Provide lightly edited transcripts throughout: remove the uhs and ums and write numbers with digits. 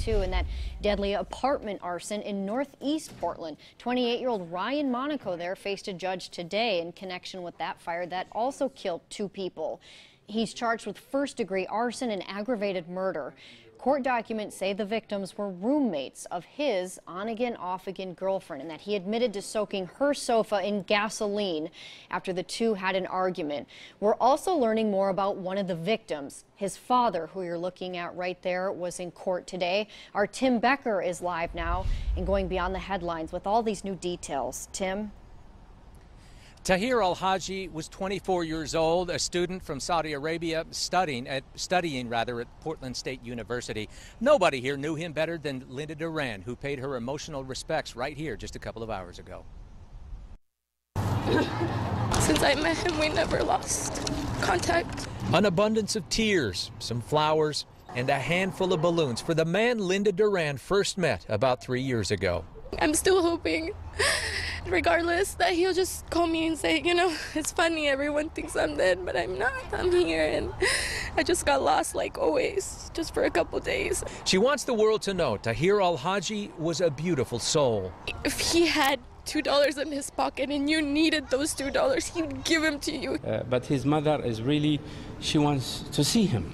too, in that deadly apartment arson in northeast Portland. 28-year-old Ryan Monaco there faced a judge today in connection with that fire that also killed 2 people. He's charged with first-degree arson and aggravated murder. Court documents say the victims were roommates of his on-again, off-again girlfriend, and that he admitted to soaking her sofa in gasoline after the two had an argument. We're also learning more about one of the victims. His father, who you're looking at right there, was in court today. Our Tim Becker is live now and going beyond the headlines with all these new details. Tim? Tahir Al-Haji was 24 years old, a student from Saudi Arabia studying at Portland State University. Nobody here knew him better than Linda Duran, who paid her emotional respects right here just a couple of hours ago. Since I met him, we never lost contact. An abundance of tears, some flowers, and a handful of balloons for the man Linda Duran first met about 3 years ago. I'm still hoping, regardless, that he'll just call me and say, you know, it's funny, everyone thinks I'm dead, but I'm not. I'm here, and I just got lost like always, just for a couple days. She wants the world to know Tahir Al-Haji was a beautiful soul. If he had $2 in his pocket and you needed those $2, he would give them to you. But his mother is really, she wants to see him.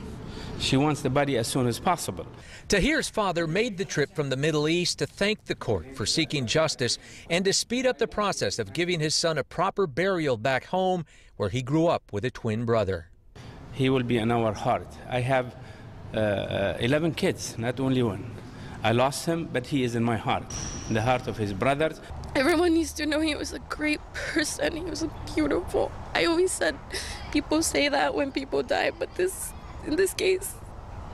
She wants the body as soon as possible. Tahir's father made the trip from the Middle East to thank the court for seeking justice and to speed up the process of giving his son a proper burial back home where he grew up with a twin brother. He will be in our heart. I have 11 kids, not only one. I lost him, but he is in my heart, in the heart of his brothers. Everyone needs to know he was a great person. He was beautiful. I always said, people say that when people die, but in this case,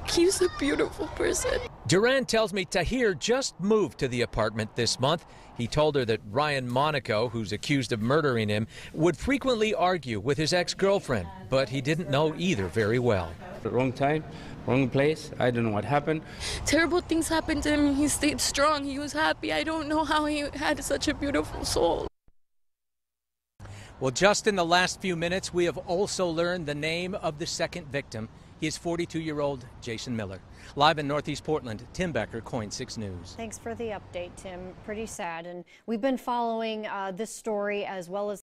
he's a beautiful person. Duran tells me Tahir just moved to the apartment this month. He told her that Ryan Monaco, who's accused of murdering him, would frequently argue with his ex-girlfriend, but he didn't know either very well. Wrong time, wrong place. I don't know what happened. Terrible things happened to him. He stayed strong. He was happy. I don't know how he had such a beautiful soul. Well, just in the last few minutes, we have also learned the name of the second victim. He is 42-year-old Jason Miller. Live in Northeast Portland, Tim Becker, KOIN 6 News. Thanks for the update, Tim. Pretty sad. And we've been following this story as well as